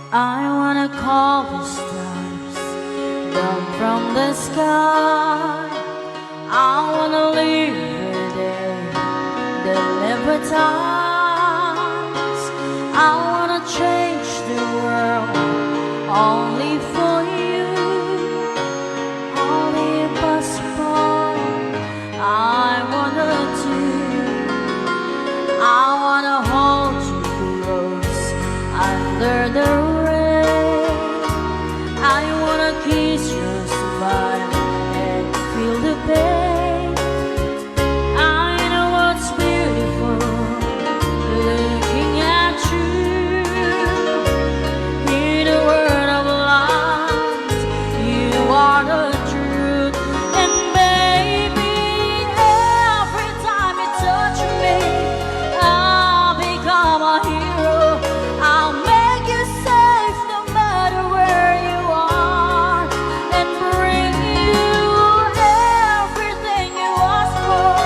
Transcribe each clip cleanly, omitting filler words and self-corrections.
I wanna call the stars down from the sky. I wanna live a day, deliver times. I wanna change the world only for you. Only possible I wanna do. I wanna hold you close under the rain. I wanna kiss your smile and feel the pain. I know what's beautiful looking at you. In the world of lies, you are the truth. And baby, every time you touch me, I'll become a hero. I'll make you safe no matter where you are, and bring you everything you ask for.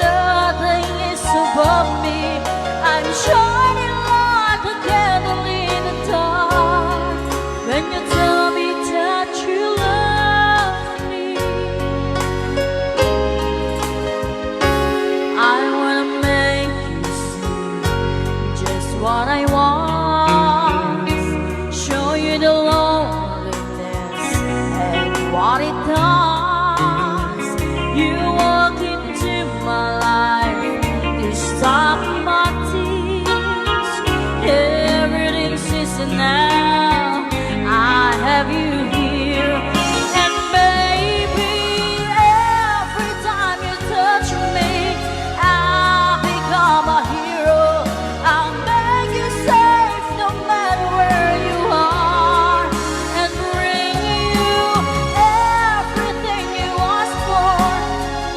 Nothing is above me. I'm shining like a candle in the dark. When you tell me that you love me, I wanna make you see just what I want. Show you the loneliness and what it does. You walk into my life to stop my tears. Everything's easy now, I have you here. And baby, every time you touch me, I'll become a hero. I'll make you safe no matter where you are, and bring you everything you ask for.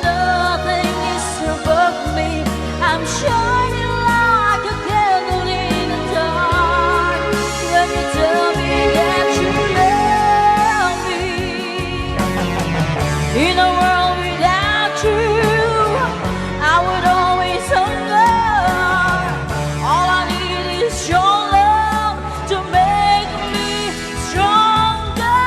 Nothing is above me. I'm shining like a candle in the dark. When you tell me that you love me, in a world without you, I would always hunger. All I need is your love to make me stronger.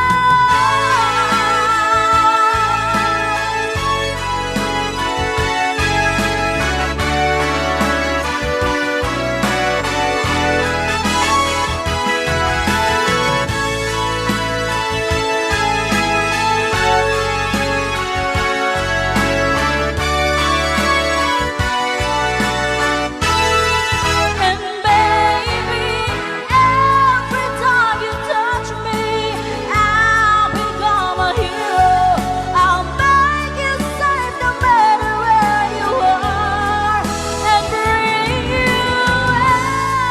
And baby, every time you touch me, I'll become a hero. I'll make you safe no matter where you are, and bring you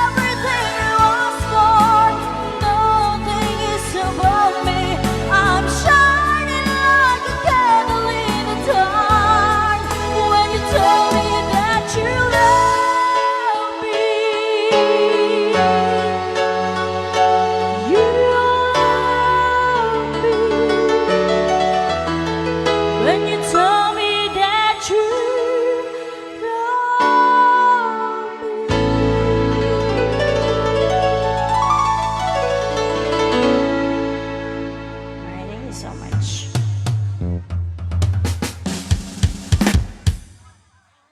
everything you ask for. Nothing is above me. I'm shining like a candle in the dark. When you tell me that you love me, you love me. When you tell me that you love me. All right, thank you so much.